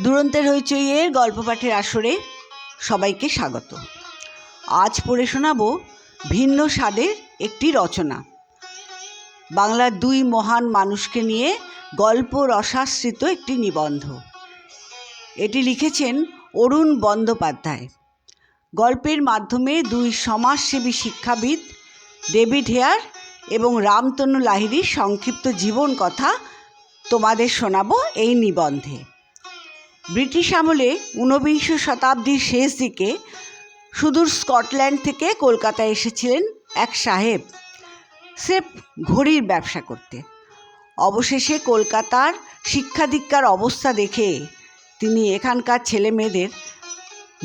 দুরন্তের হইচইয়ের গল্প পাঠের আসরে সবাইকে স্বাগত। আজ পড়ে শোনাব ভিন্ন স্বাদের একটি রচনা। বাংলার দুই মহান মানুষকে নিয়ে গল্প রসাশ্রিত একটি নিবন্ধ। এটি লিখেছেন অরুণ বন্দ্যোপাধ্যায়। গল্পের মাধ্যমে দুই সমাজসেবী শিক্ষাবিদ ডেভিড হেয়ার এবং রামতনু লাহিড়ীর সংক্ষিপ্ত জীবন কথা তোমাদের শোনাবো এই নিবন্ধে। ব্রিটিশ আমলে ঊনবিংশ শতাব্দীর শেষ দিকে সুদূর স্কটল্যান্ড থেকে কলকাতায় এসেছিলেন এক সাহেব স্রেফ ঘড়ির ব্যবসা করতে। অবশেষে কলকাতার শিক্ষা দীক্ষার অবস্থা দেখে তিনি এখানকার ছেলে মেয়েদের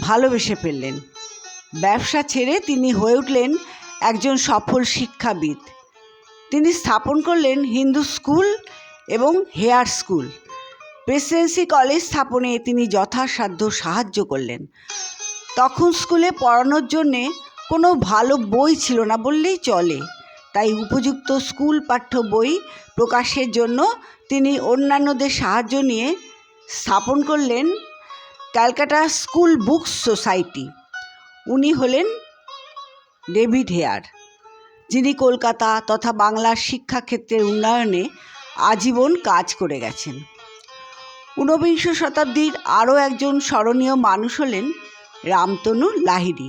ভালোবেসে ফেললেন। ব্যবসা ছেড়ে তিনি হয়ে উঠলেন একজন সফল শিক্ষাবিদ। তিনি স্থাপন করলেন হিন্দু স্কুল এবং হেয়ার স্কুল। প্রেসিডেন্সি কলেজ স্থাপনে তিনি যথাসাধ্য সাহায্য করলেন। তখন স্কুলে পড়ানোর জন্যে কোনো ভালো বই ছিল না বললেই চলে, তাই উপযুক্ত স্কুল পাঠ্য বই প্রকাশের জন্য তিনি অন্যান্যদের সাহায্য নিয়ে স্থাপন করলেন ক্যালকাটা স্কুল বুকস সোসাইটি। উনি হলেন ডেভিড হেয়ার, যিনি কলকাতা তথা বাংলার শিক্ষাক্ষেত্রের উন্নয়নে আজীবন কাজ করে গেছেন। ঊনবিংশ শতাব্দীর আরও একজন স্মরণীয় মানুষ হলেন রামতনু লাহিড়ী।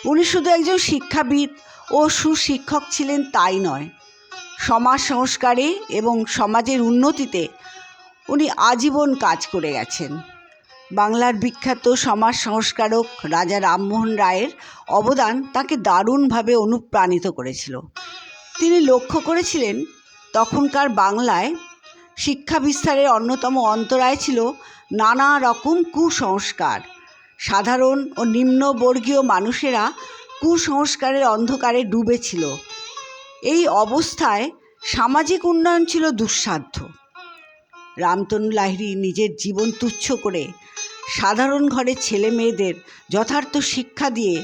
উনি শুধু একজন শিক্ষাবিদ ও সুশিক্ষক ছিলেন তাই নয়, সমাজ সংস্কারে এবং সমাজের উন্নতিতে উনি আজীবন কাজ করে গেছেন। বাংলার বিখ্যাত সমাজ সংস্কারক রাজা রামমোহন রায়ের অবদান তাকে দারুণভাবে অনুপ্রাণিত করেছিল। তিনি লক্ষ্য করেছিলেন তখনকার বাংলায় শিক্ষা বিস্তারের অন্যতম অন্তরায় ছিল নানা রকম কুসংস্কার। সাধারণ ও নিম্নবর্গীয় মানুষেরা কুসংস্কারের অন্ধকারে ডুবেছিল। এই অবস্থায় সামাজিক উন্নয়ন ছিল দুঃসাধ্য। রামতনু লাহিড়ী নিজের জীবন তুচ্ছ করে সাধারণ ঘরের ছেলে মেয়েদের যথার্থ শিক্ষা দিয়ে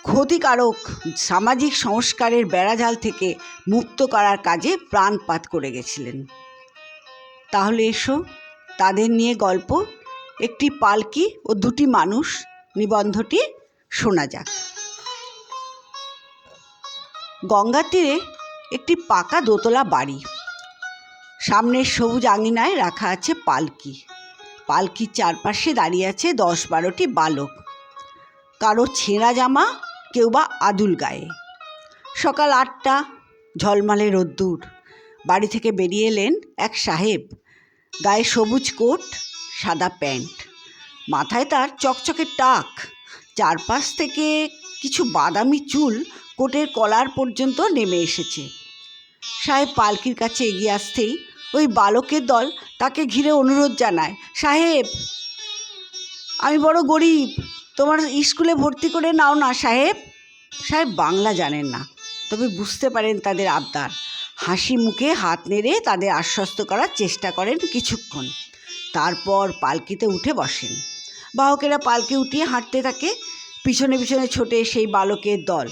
ক্ষতিকারক সামাজিক সংস্কারের বেড়াজাল থেকে মুক্ত করার কাজে প্রাণপাত করে গেছিলেন। তাহলে এসো তাদের নিয়ে গল্প একটি পালকি ও দুটি মানুষ নিবন্ধটি শোনা যাক। গঙ্গার তীরে একটি পাকা দোতলা বাড়ি। সামনের সবুজ আঙিনায় রাখা আছে পালকি। পালকির চারপাশে দাঁড়িয়ে আছে 10-12টি বালক, কারো ছেঁড়া জামা, কেউ বা আদুল গায়ে। সকাল 8টা, ঝলমলে রোদ্দুর। বাড়ি থেকে বেরিয়ে এলেন এক সাহেব, গায়ে সবুজ কোট, সাদা প্যান্ট, মাথায় তার চকচকে টাক, চারপাশ থেকে কিছু বাদামি চুল কোটের কলার পর্যন্ত নেমে এসেছে। সাহেব পালকির কাছে এগিয়ে আসতেই ওই বালকের দল তাকে ঘিরে অনুরোধ জানায়, সাহেব, আমি বড় গরিব, তোমার স্কুলে ভর্তি করে নাও না সাহেব। সাহেব বাংলা জানেন না, তবে বুঝতে পারেন তাদের আবদার। হাসি মুখে হাত নেড়ে তাদের আশ্বস্ত করার চেষ্টা করেন কিছুক্ষণ, তারপর পালকিতে উঠে বসেন। বাহকেরা পালকি উঠিয়ে হাঁটতে থাকে, পিছনে পিছনে ছোটে সেই বালকের দল।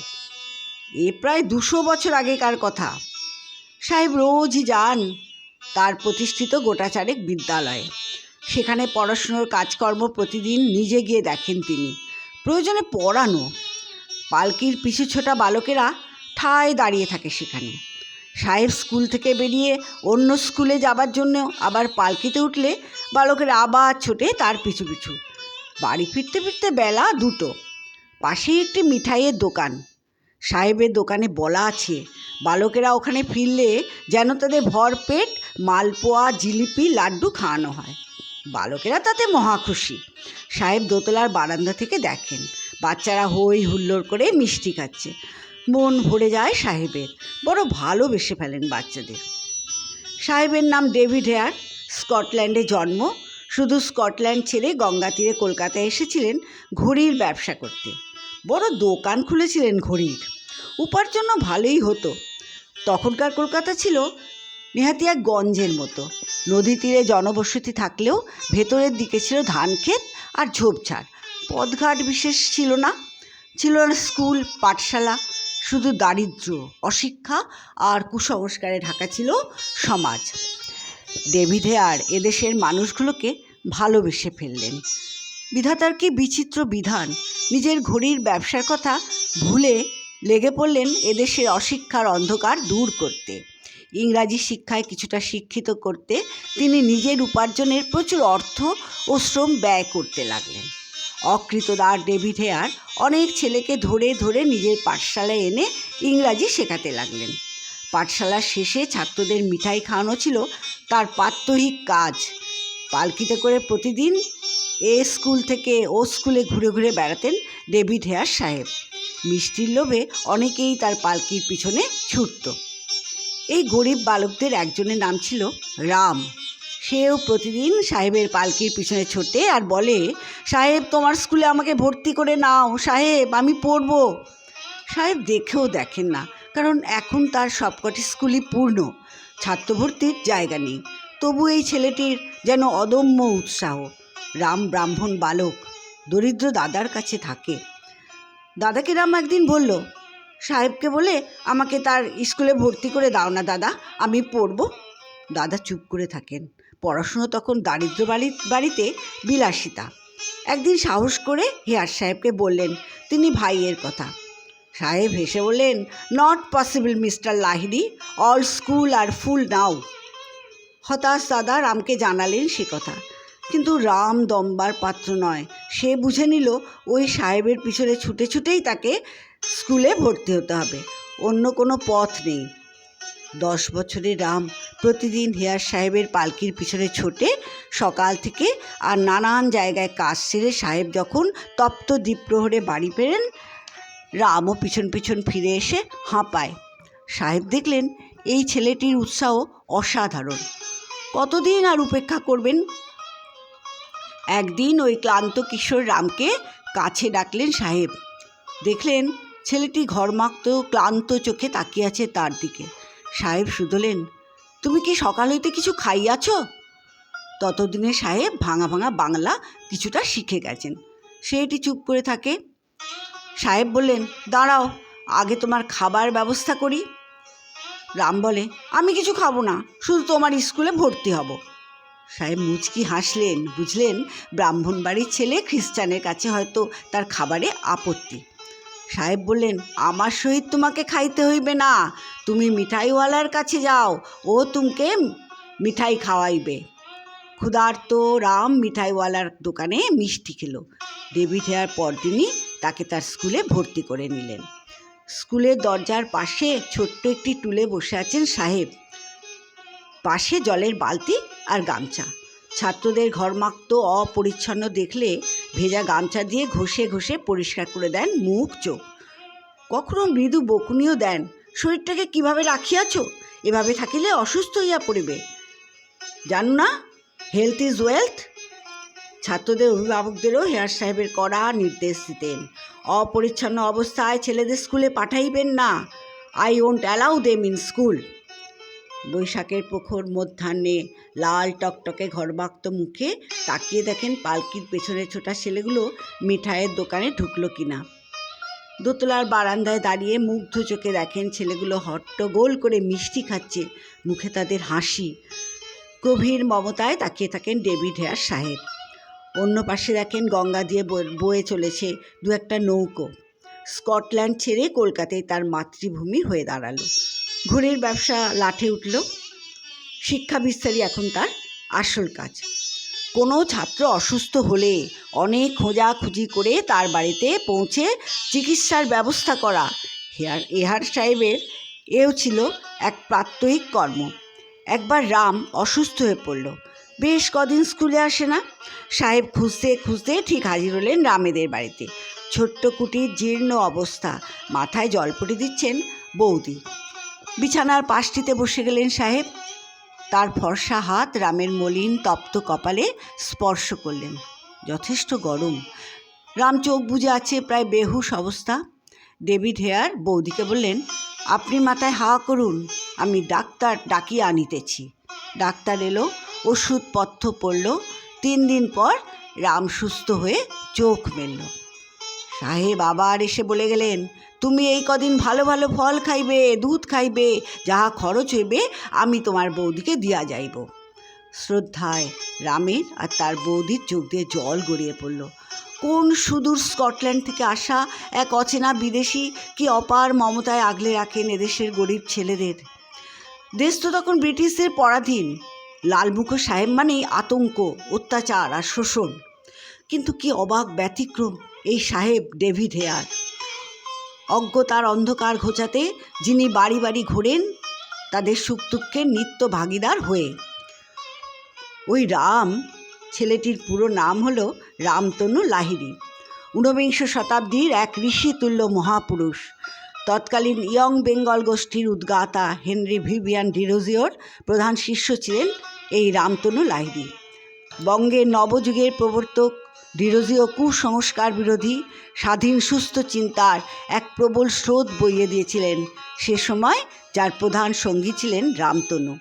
এ প্রায় 200 বছর আগেকার কথা। সাহেব রোজই যান তার প্রতিষ্ঠিত গোটাচারেক বিদ্যালয়ে। সেখানে পড়াশুনোর কাজকর্ম প্রতিদিন নিজে গিয়ে দেখেন তিনি, প্রয়োজনে পড়ানো। পালকির পিছু ছোটা বালকেরা ঠায় দাঁড়িয়ে থাকে সেখানে। সাহেব স্কুল থেকে বেরিয়ে অন্য স্কুলে যাবার জন্য আবার পালকিতে উঠলে বালকেরা আবার ছোটে তার পিছু পিছু। বাড়ি ফিরতে ফিরতে বেলা 2টো। পাশেই একটি মিঠাইয়ের দোকান। সাহেবের দোকানে বলা আছে বালকেরা ওখানে ফিরলে যেন তাদের ভরপেট মালপোয়া, জিলিপি, লাড্ডু খাওয়ানো হয়। বালকেরা তাতে মহা খুশি। সাহেব দোতলার বারান্দা থেকে দেখেন বাচ্চারা হই হুল্লোড় করে মিষ্টি খাচ্ছে। মন ভরে যায় সাহেবের, বড় ভালোবেসে ফেলেন বাচ্চাদের। সাহেবের নাম ডেভিড হেয়ার, স্কটল্যান্ডে জন্ম। শুধু স্কটল্যান্ড ছেড়ে গঙ্গা তীরে কলকাতায় এসেছিলেন ঘড়ির ব্যবসা করতে। বড় দোকান খুলেছিলেন ঘড়ির। উপার্জনও ভালোই হতো। তখনকার কলকাতা ছিল নেহাতি এক গঞ্জের মতো। নদী তীরে জনবসতি থাকলেও ভেতরের দিকে ছিল ধান ক্ষেত আর ঝোপঝাড়। পথঘাট বিশেষ ছিল না, ছিল না স্কুল, পাঠশালা। শুধু দারিদ্র্য, অশিক্ষা আর কুসংস্কারে ঢাকা ছিল সমাজ। ডেভিড হেয়ার এদেশের মানুষগুলোকে ভালোবেসে ফেললেন। বিধাতার কি বিচিত্র বিধান! নিজের ঘড়ির ব্যবসার কথা ভুলে লেগে পড়লেন এদেশের অশিক্ষার অন্ধকার দূর করতে। ইংরাজি শিক্ষায় কিছুটা শিক্ষিত করতে তিনি নিজের উপার্জনের প্রচুর অর্থ ও শ্রম ব্যয় করতে লাগলেন। অকৃতদার ডেভিড হেয়ার অনেক ছেলেকে ধরে ধরে নিজের পাঠশালায় এনে ইংরাজি শেখাতে লাগলেন। পাঠশালার শেষে ছাত্রদের মিঠাই খাওয়ানো ছিল তার প্রাত্যহিক কাজ। পালকিতে করে প্রতিদিন এ স্কুল থেকে ও স্কুলে ঘুরে ঘুরে বেড়াতেন ডেভিড হেয়ার সাহেব। মিষ্টির লোভে অনেকেই তার পালকির পিছনে ছুটত। এই গরিব বালকদের একজনের নাম ছিল রাম। সেও প্রতিদিন সাহেবের পালকির পিছনে ছোটে আর বলে, সাহেব তোমার স্কুলে আমাকে ভর্তি করে নাও, সাহেব আমি পড়ব। সাহেব দেখেও দেখেন না, কারণ এখন তার সবকটি স্কুলই পূর্ণ, ছাত্র ভর্তির জায়গা নেই। তবু এই ছেলেটির যেন অদম্য উৎসাহ। রাম ব্রাহ্মণ বালক, দরিদ্র দাদার কাছে থাকে। দাদাকে রাম একদিন বলল, সাহেবকে বলে আমাকে তার স্কুলে ভর্তি করে দাও না দাদা, আমি পড়ব। দাদা চুপ করে থাকেন। পড়াশুনো তখন দারিদ্র বাড়িতে বিলাসিতা। একদিন সাহস করে হেয়ার সাহেবকে বললেন তিনি ভাইয়ের কথা। সাহেব হেসে বললেন, not possible mister Lahiri, all school are full now. হতাশ দাদা রামকে জানালেন সে কথা, কিন্তু রাম দমবার পাত্র নয়। সে বুঝে নিল ওই সাহেবের পিছনে ছুটে ছুটেই তাকে স্কুলে ভর্তি হতে হবে, অন্য কোনো পথ নেই। 10 বছরের রাম প্রতিদিন হেয়ার সাহেবের পালকির পিছনে ছোটে সকাল থেকে, আর নানান জায়গায় কাজ সেরে সাহেব যখন তপ্ত দ্বীপ্রহরে বাড়ি ফেরেন, রামও পিছন পিছন ফিরে এসে হাঁপায়। সাহেব দেখলেন এই ছেলেটির উৎসাহ অসাধারণ, কতদিন আর উপেক্ষা করবেন। একদিন ওই ক্লান্ত কিশোর রামকে কাছে ডাকলেন সাহেব। দেখলেন ছেলেটি ঘর্মাক্ত ক্লান্ত চোখে তাকিয়ে আছে তার দিকে। সাহেব শুধলেন, তুমি কি সকাল হইতে কিছু খাইয়াছ? ততদিনে সাহেব ভাঙা ভাঙা বাংলা কিছুটা শিখে গেছেন। সেটি চুপ করে থাকে। সাহেব বললেন, দাঁড়াও, আগে তোমার খাবার ব্যবস্থা করি। রাম বলে, আমি কিছু খাবো না, শুধু তোমার স্কুলে ভর্তি হব। সাহেব মুচকি হাসলেন, বুঝলেন ব্রাহ্মণ বাড়ির ছেলে, খ্রিস্টানের কাছে হয়তো তার খাবারে আপত্তি। সাহেব বললেন, আমার সহিত তোমাকে খাইতে হইবে না, তুমি মিঠাইওয়ালার কাছে যাও, ও তোমাকে মিঠাই খাওয়াইবে। ক্ষুধার্ত রাম মিঠাইওয়ালার দোকানে মিষ্টি খেল। ডেভিড হেয়ার পরদিনই তাকে তার স্কুলে ভর্তি করে নিলেন। স্কুলের দরজার পাশে ছোট্ট একটি টুলে বসে আছেন সাহেব, পাশে জলের বালতি আর গামছা। ছাত্রদের ঘর্মাক্ত অপরিচ্ছন্ন দেখলে ভেজা গামছা দিয়ে ঘষে ঘষে পরিষ্কার করে দেন মুখ চোখ। কখনো মৃদু বকুনিও দেন, শরীরটাকে কিভাবে রাখিয়াছ, এভাবে থাকিলে অসুস্থ হইয়া পড়িবে, জানো না, হেলথ ইজ ওয়েলথ। ছাত্রদের অভিভাবকদেরও হেয়ার সাহেবের কড়া নির্দেশ দিতেন, অপরিচ্ছন্ন অবস্থায় ছেলেদের স্কুলে পাঠাইবেন না, I won't allow them in school. বৈশাখের প্রখর মধ্যাহ্নে লাল টকটকে ঘরমাক্ত মুখে তাকিয়ে দেখেন পালকির পেছনে ছোটা ছেলেগুলো মিঠাইয়ের দোকানে ঢুকলো কিনা। দোতলার বারান্দায় দাঁড়িয়ে মুগ্ধ চোখে দেখেন ছেলেগুলো হট্টগোল করে মিষ্টি খাচ্ছে, মুখে তাদের হাসি। গভীর মমতায় তাকিয়ে থাকেন ডেভিড হেয়ার সাহেব। অন্য পাশে দেখেন গঙ্গা দিয়ে বয়ে চলেছে দু একটা নৌকো। স্কটল্যান্ড ছেড়ে কলকাতায় তার মাতৃভূমি হয়ে দাঁড়ালো। ঘড়ির ব্যবসা লাঠে উঠল। শিক্ষা বিস্তারই এখন তার আসল কাজ। কোনো ছাত্র অসুস্থ হলে অনেক খোঁজাখুঁজি করে তার বাড়িতে পৌঁছে চিকিৎসার ব্যবস্থা করা হেয়ার সাহেবের এও ছিল এক প্রাত্যহিক কর্ম। একবার রাম অসুস্থ হয়ে পড়ল, বেশ কদিন স্কুলে আসে না। সাহেব খুঁজতে খুঁজতে ঠিক হাজির হলেন রামেদের বাড়িতে। ছোট্ট কুটির জীর্ণ অবস্থা, মাথায় জলপটি দিচ্ছেন বৌদি। বিছানার পাশটিতে বসে গেলেন সাহেব। তার ফর্সা হাত রামের মলিন তপ্ত কপালে স্পর্শ করলেন। যথেষ্ট গরম। রাম চোখ বুজে আছে, প্রায় বেহুশ অবস্থা। ডেভিড হেয়ার বৌদিকে বললেন, আপনি মাথায় হাওয়া করুন, আমি ডাক্তার ডাকিয়ে আনিতেছি। ডাক্তার এলো, ওষুধপথ্য পড়ল। 3 দিন পর রাম সুস্থ হয়ে চোখ মেলল। সাহেব আবার এসে বলে গেলেন, তুমি এই কদিন ভালো ভালো ফল খাইবে, দুধ খাইবে, যাহা খরচ হইবে আমি তোমার বৌদিকে দিয়া যাইব। শ্রদ্ধায় রামের আর তার বৌদির চোখ দিয়ে জল গড়িয়ে পড়ল। কোন সুদূর স্কটল্যান্ড থেকে আসা এক অচেনা বিদেশি কি অপার মমতায় আগলে রাখেন এদেশের গরিব ছেলেদের। দেশ তো তখন ব্রিটিশদের পরাধীন। লালমুখো সাহেব মানেই আতঙ্ক, অত্যাচার আর শোষণ। কিন্তু কি অবাক ব্যতিক্রম এই সাহেব ডেভিড হেয়ার। অজ্ঞতার অন্ধকার ঘোচাতে যিনি বাড়ি বাড়ি ঘোরেন তাদের সুখ দুঃখের নিত্য ভাগীদার হয়ে। ওই রাম ছেলেটির পুরো নাম হলো রামতনু লাহিড়ী। ঊনবিংশ শতাব্দীর এক ঋষিতুল্য মহাপুরুষ। তৎকালীন ইয়ং বেঙ্গল গোষ্ঠীর উদ্গাতা হেনরি ভিভিয়ান ডিরোজিওর প্রধান শিষ্য ছিলেন এই রামতনু লাহিড়ী। বঙ্গের নবযুগের প্রবর্তক ডিরোজিও কুসংস্কার বিরোধী স্বাধীন সুস্থ চিন্তার এক প্রবল স্রোত বইয়ে দিয়েছিলেন সে সময়, যার প্রধান সঙ্গী ছিলেন রামতনু।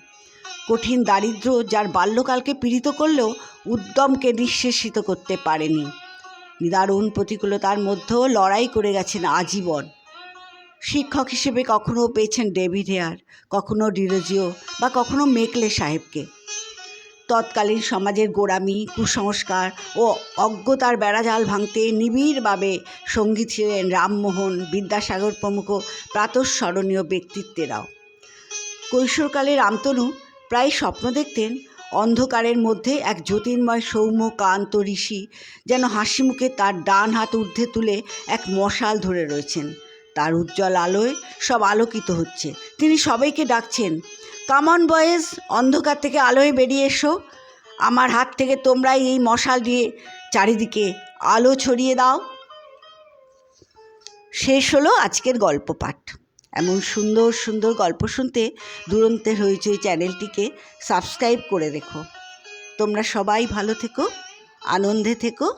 কঠিন দারিদ্র্য যার বাল্যকালকে পীড়িত করলেও উদ্যমকে নিঃশেষিত করতে পারেনি। নিদারুণ প্রতিকূলতার মধ্যেও লড়াই করে গেছেন আজীবন। শিক্ষক হিসেবে কখনও পেয়েছেন ডেভিড হেয়ার, কখনও ডিরোজিও বা কখনও মেকলে সাহেবকে। তৎকালীন সমাজের গোঁড়ামি, কুসংস্কার ও অজ্ঞতার বেড়াজাল ভাঙতে নিবিড়ভাবে সঙ্গী ছিলেন রামমোহন, বিদ্যাসাগর প্রমুখ প্রাতঃস্মরণীয় ব্যক্তিত্বেরাও। কৈশোরকালে রামতনু প্রায় স্বপ্ন দেখতেন অন্ধকারের মধ্যে এক জ্যোতির্ময় সৌম্য কান্ত ঋষি যেন হাসি মুখে তার ডান হাত ঊর্ধ্বে তুলে এক মশাল ধরে রয়েছেন। তার উজ্জ্বল আলোয় সব আলোকিত হচ্ছে। তিনি সবাইকে ডাকছেন, কামন বয়েজ, অন্ধকার থেকে আলোয় বেরিয়ে এসো। আমার হাত থেকে তোমরাই এই মশাল দিয়ে চারিদিকে আলো ছড়িয়ে দাও। শেষ হলো আজকের গল্প পাঠ। এমন সুন্দর সুন্দর গল্প শুনতে দুরন্তের হইচই চ্যানেলটিকে সাবস্ক্রাইব করে রেখো। তোমরা সবাই ভালো থেকো, আনন্দে থেকো।